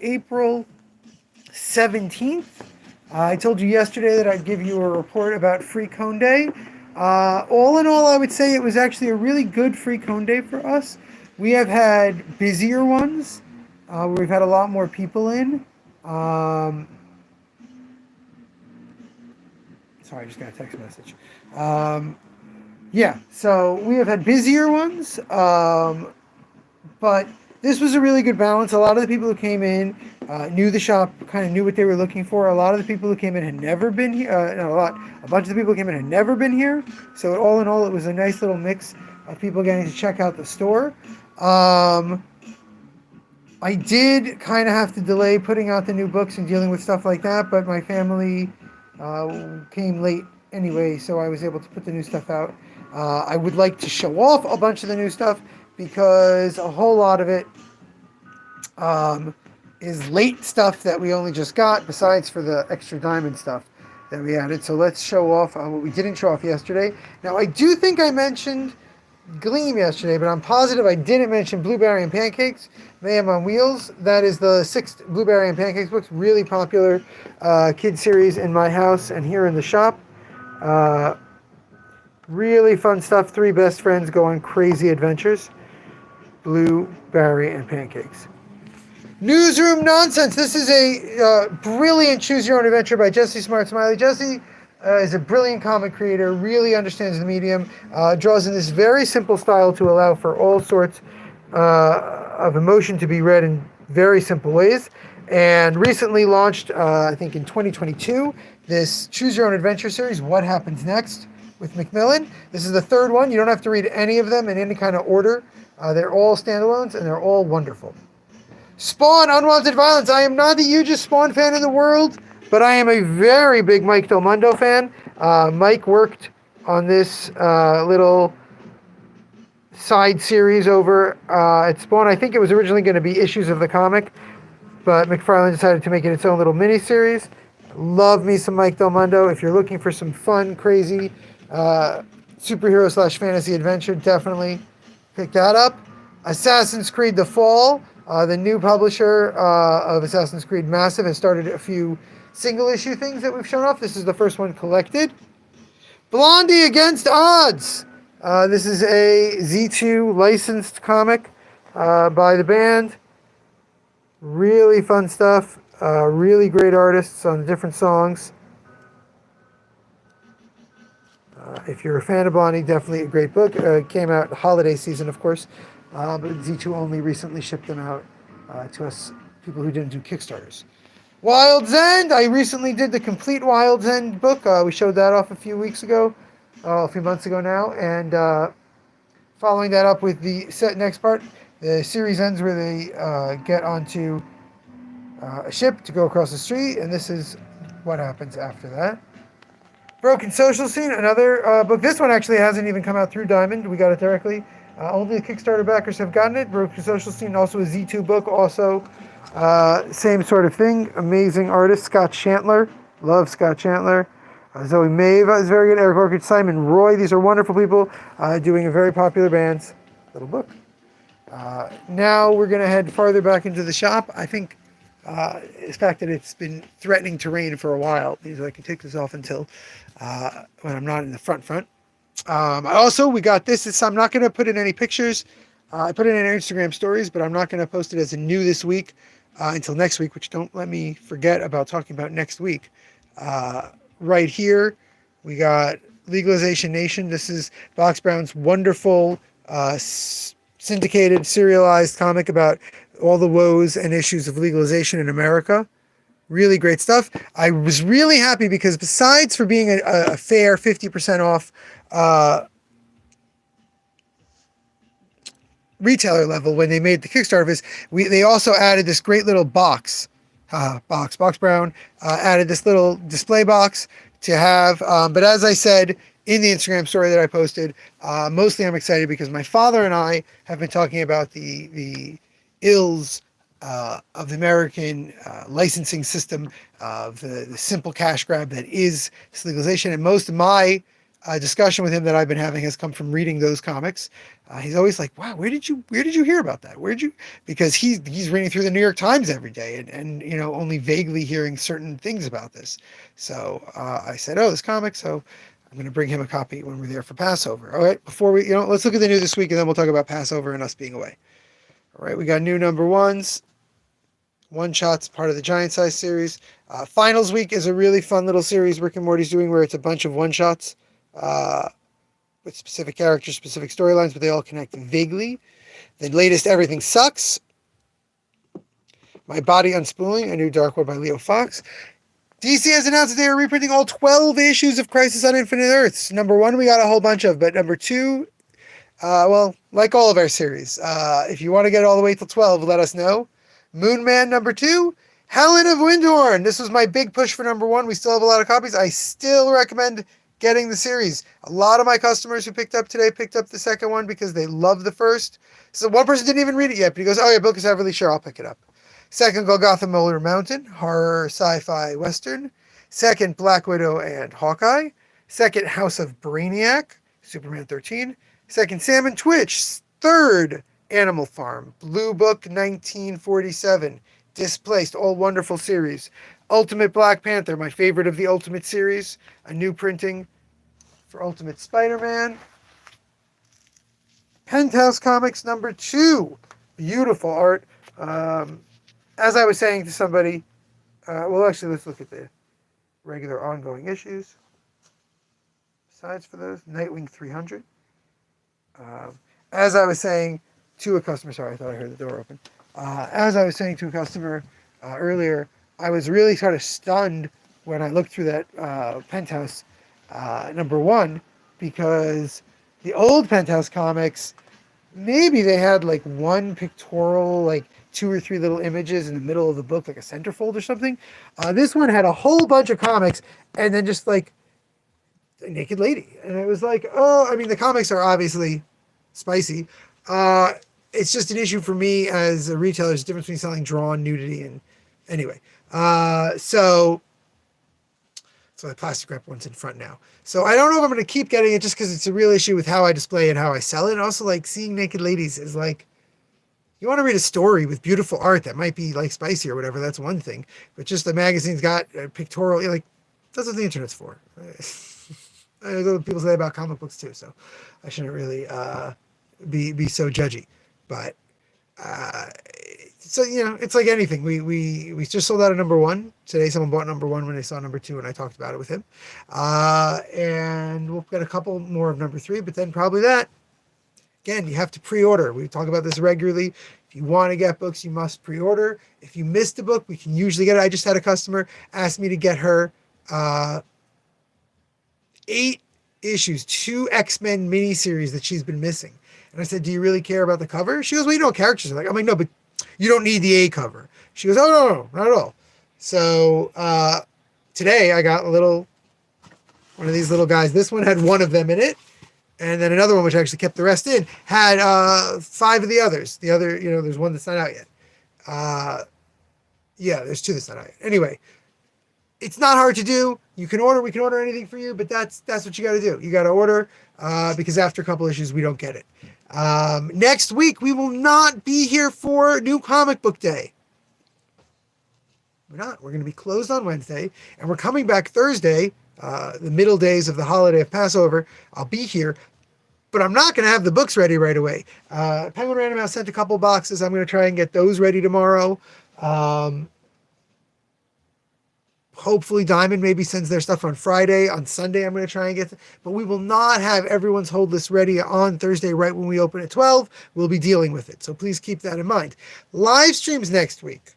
April 17th. I told you yesterday that I'd give you a report about Free Cone Day. All in all, I would say it was actually a really good Free Cone Day for us. We have had busier ones where we've had a lot more people in. Um, Sorry, I just got a text message. Um, yeah, so we have had busier ones. But this was a really good balance. A lot of the people who came in knew the shop, kind of knew what they were looking for. A lot of the people who came in had never been here. Not a lot. A bunch of the people who came in had never been here. So all in all, it was a nice little mix of people getting to check out the store. Um, I did kind of have to delay putting out the new books and dealing with stuff like that, but my family came late anyway, so I was able to put the new stuff out. I would like to show off a bunch of the new stuff because a whole lot of it is late stuff that we only just got, besides for the extra diamond stuff that we added. So let's show off what we didn't show off yesterday. Now, I do think I mentioned Gleam yesterday, but I'm positive I didn't mention Blueberry and Pancakes, Mayhem on Wheels. That is the 6th Blueberry and Pancakes books, really popular kid series in my house and here in the shop. Really fun stuff. 3 best friends go on crazy adventures. Blueberry and Pancakes. Newsroom Nonsense. This is a brilliant Choose Your Own Adventure by Jesse Smart Smiley. Jesse is a brilliant comic creator, really understands the medium, draws in this very simple style to allow for all sorts of emotion to be read in very simple ways. And recently launched, I think in 2022, this Choose Your Own Adventure series, What Happens Next, with Macmillan. This is the 3rd one. You don't have to read any of them in any kind of order. They're all standalones, and they're all wonderful. Spawn, Unwanted Violence. I am not the hugest Spawn fan in the world, but I am a very big Mike Del Mundo fan. Mike worked on this little side series over at Spawn. I think it was originally going to be issues of the comic, but McFarlane decided to make it its own little mini-series. Love me some Mike Del Mundo. If you're looking for some fun, crazy superhero / fantasy adventure, definitely pick that up. Assassin's Creed The Fall. The new publisher of Assassin's Creed Massive has started a few single issue things that we've shown off. This is the first one collected. Blondie Against Odds. This is a Z2 licensed comic by the band. Really fun stuff. Really great artists on different songs. If you're a fan of Blondie, definitely a great book. It came out holiday season, of course. But Z2 only recently shipped them out to us, people who didn't do Kickstarters. Wild's End! I recently did the complete Wild's End book. We showed that off a few weeks ago, a few months ago now. And following that up with the next part, the series ends where they get onto a ship to go across the street. And this is what happens after that. Broken Social Scene, another book. This one actually hasn't even come out through Diamond. We got it directly. Only the Kickstarter backers have gotten it. Broken Social Scene, also a Z2 book, also same sort of thing. Amazing artist, Scott Shantler. Love Scott Shantler. Zoe Maeve is very good. Eric Orchard, Simon Roy. These are wonderful people doing a very popular band's little book. Now we're going to head farther back into the shop. I think the fact that it's been threatening to rain for a while means I can take this off until when I'm not in the front. We got this. I'm not going to put in any pictures. I put it in our Instagram stories, but I'm not going to post it as a new this week until next week, which don't let me forget about talking about next week. Right here, we got Legalization Nation. This is Box Brown's wonderful syndicated, serialized comic about all the woes and issues of legalization in America. Really great stuff. I was really happy because besides for being a fair 50% off retailer level when they made the Kickstarter of this, they also added this great little box. Box Brown added this little display box to have. But as I said in the Instagram story that I posted, mostly I'm excited because my father and I have been talking about the ills of the American licensing system, of the simple cash grab that is this legalization. And most of my discussion with him that I've been having has come from reading those comics. He's always like, "Wow, where did you hear about that? Where'd you?" Because he's reading through the New York Times every day, and only vaguely hearing certain things about this. So I said, "Oh, this comic." So I'm going to bring him a copy when we're there for Passover. All right, before let's look at the news this week, and then we'll talk about Passover and us being away. All right, we got new number ones. One shots, part of the Giant Size series. Finals week is a really fun little series Rick and Morty's doing, where it's a bunch of one shots. With specific characters, specific storylines, but they all connect vaguely. The latest Everything Sucks. My Body Unspooling, a new Dark World by Leo Fox. DC has announced that they are reprinting all 12 issues of Crisis on Infinite Earths. Number 1, we got a whole bunch of, but number 2, like all of our series, if you want to get it all the way till 12, let us know. Moon Man number 2, Helen of Windhorn. This was my big push for number 1. We still have a lot of copies. I still recommend getting the series. A lot of my customers who picked up today picked up the second one because they love the first. So one person didn't even read it yet, but he goes, "Oh yeah, Bill Heavily, sure, I'll pick it up." Second, Golgotha Molar Mountain, horror sci-fi western. Second, Black Widow and Hawkeye. Second, House of Brainiac, Superman 13. Second, Sam and Twitch. Third, Animal Farm, Blue Book 1947. Displaced, all wonderful series. Ultimate Black Panther, my favorite of the Ultimate series. A new printing for Ultimate Spider-Man. Penthouse Comics number 2. Beautiful art. As I was saying to somebody, actually, let's look at the regular ongoing issues. Besides for those, Nightwing 300. As I was saying to a customer, sorry, I thought I heard the door open. As I was saying to a customer earlier, I was really sort of stunned when I looked through that Penthouse number 1, because the old Penthouse comics, maybe they had like one pictorial, like 2 or 3 little images in the middle of the book, like a centerfold or something. This one had a whole bunch of comics and then just like a naked lady. And it was like, the comics are obviously spicy. It's just an issue for me as a retailer. There's a difference between selling drawn nudity and anyway. So the plastic wrap one's in front now. So I don't know if I'm going to keep getting it just because it's a real issue with how I display and how I sell it. And also, like, seeing naked ladies is like, you want to read a story with beautiful art that might be like spicy or whatever. That's one thing. But just the magazine's got a pictorial, like, that's what the internet's for. That's what people say about comic books too. So I shouldn't really be so judgy. But so it's like anything. We just sold out of number 1 today. Someone bought number 1 when they saw number 2, and I talked about it with him. And we'll get a couple more of number 3, but then probably that. Again, you have to pre-order. We talk about this regularly. If you want to get books, you must pre-order. If you missed a book, we can usually get it. I just had a customer ask me to get her 8 issues, 2 X-Men miniseries that she's been missing. And I said, "Do you really care about the cover?" She goes, "Well, you know what characters are like." I'm like, "No, but you don't need the A cover." She goes, "Oh, no, not at all." So today I got one of these little guys. This one had 1 of them in it. And then another one, which actually kept the rest in, had 5 of the others. The other, there's 1 that's not out yet. There's 2 that's not out yet. Anyway, it's not hard to do. You can order. We can order anything for you, but that's what you got to do. You got to order because after a couple issues, we don't get it. Next week, we will not be here for New Comic Book Day. We're not. We're going to be closed on Wednesday, and we're coming back Thursday, the middle days of the holiday of Passover. I'll be here, but I'm not going to have the books ready right away. Penguin Random House sent a couple boxes. I'm going to try and get those ready tomorrow. Hopefully Diamond maybe sends their stuff on Friday. On Sunday, I'm going to try and get but we will not have everyone's hold list ready on Thursday right when we open at 12. We'll be dealing with it. So please keep that in mind. Live streams next week.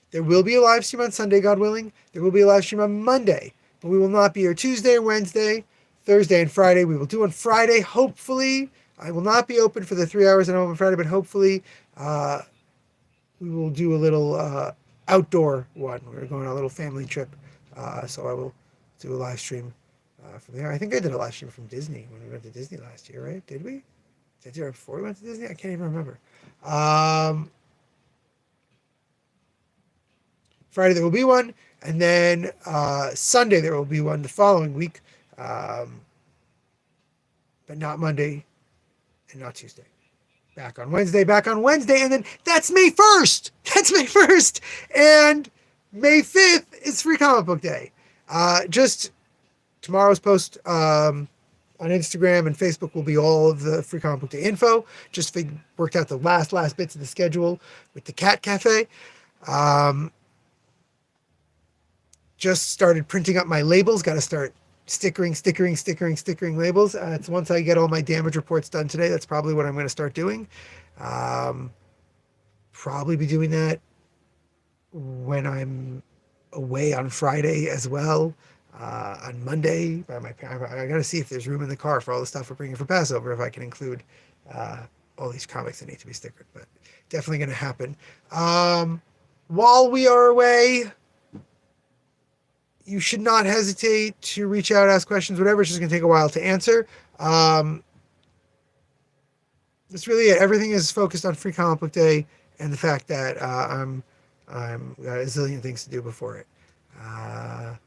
There will be a live stream on Sunday, God willing. There will be a live stream on Monday. But we will not be here Tuesday or Wednesday, Thursday and Friday. We will do on Friday. Hopefully, I will not be open for the 3 hours that I'm open Friday, but hopefully we will do a little outdoor one. We're going on a little family trip. So I will do a live stream from there. I think I did a live stream from Disney when we went to Disney last year, right? Did we? Did I do it before we went to Disney? I can't even remember. Friday there will be one, and then Sunday there will be one the following week. but not Monday and not Tuesday. Back on Wednesday, and then that's May 1st. That's May 1st. And May 5th is Free Comic Book Day. Just tomorrow's post on Instagram and Facebook will be all of the Free Comic Book Day info. Just worked out the last bits of the schedule with the Cat Cafe. Just started printing up my labels. Got to start stickering labels. It's once I get all my damage reports done today, that's probably what I'm going to start doing. Probably be doing that when I'm away on Friday as well. On Monday, by my parents, I got to see if there's room in the car for all the stuff we're bringing for Passover, if I can include all these comics that need to be stickered, but definitely going to happen. While we are away, you should not hesitate to reach out, ask questions, whatever. It's just going to take a while to answer. That's really it. Everything is focused on Free Comic Book Day and the fact that I'm got a zillion things to do before it. I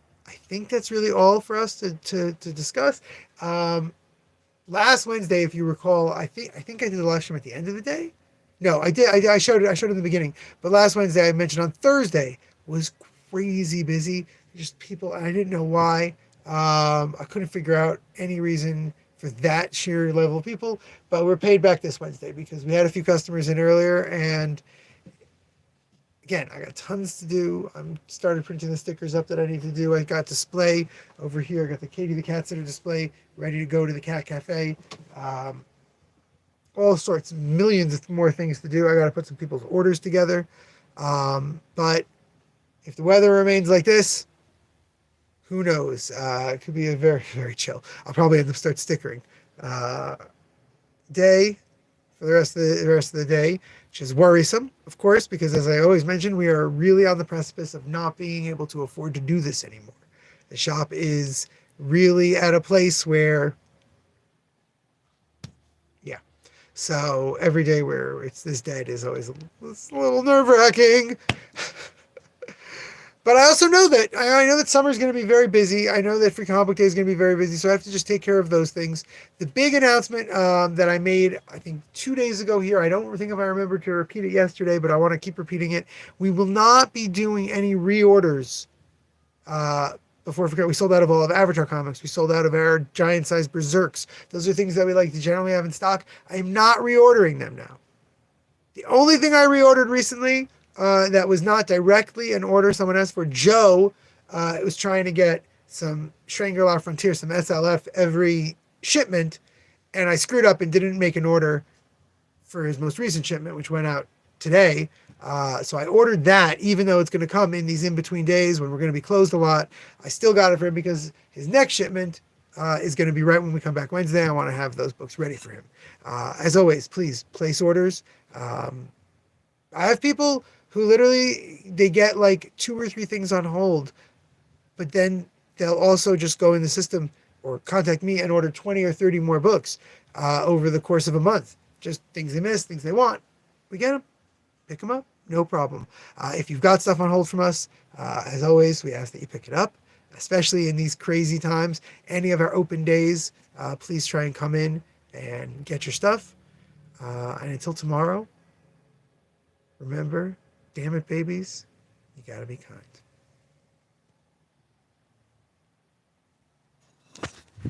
think that's really all for us to discuss. Last Wednesday, if you recall, I think I did the live stream at the end of the day. No, I did. I showed it in the beginning. But last Wednesday, I mentioned on Thursday was crazy busy. Just people, I didn't know why. I couldn't figure out any reason for that sheer level of people. But we're paid back this Wednesday because we had a few customers in earlier. And again, I got tons to do. I'm started printing the stickers up that I need to do. I got display over here. I got the Katie the Cat Sitter display ready to go to the Cat Cafe. All sorts, millions of more things to do. I got to put some people's orders together. But if the weather remains like this, who knows? It could be a very, very chill. I'll probably end up start stickering day for the rest of the day, which is worrisome, of course, because as I always mention, we are really on the precipice of not being able to afford to do this anymore. The shop is really at a place where, yeah. So every day where it's this dead is always a little nerve-wracking. But I also know that I know that summer is going to be very busy. I know that Free Comic Book Day is going to be very busy, so I have to just take care of those things. The big announcement that I made, I think 2 days ago here, I don't think if I remember to repeat it yesterday, but I want to keep repeating it. We will not be doing any reorders before I forget. We sold out of all of Avatar comics. We sold out of our giant-sized Berserks. Those are things that we like to generally have in stock. I am not reordering them now. The only thing I reordered recently that was not directly an order someone asked for, Joe, was trying to get some Shangri-La Frontier, some SLF every shipment, and I screwed up and didn't make an order for his most recent shipment, which went out today. So I ordered that, even though it's going to come in these in-between days when we're going to be closed a lot. I still got it for him because his next shipment is going to be right when we come back Wednesday. I want to have those books ready for him. As always, please place orders. I have people who literally, they get like 2 or 3 things on hold, but then they'll also just go in the system or contact me and order 20 or 30 more books over the course of a month. Just things they miss, things they want. We get them, pick them up, no problem. If you've got stuff on hold from us, as always, we ask that you pick it up, especially in these crazy times. Any of our open days, please try and come in and get your stuff. And until tomorrow, remember, damn it, babies, you gotta be kind.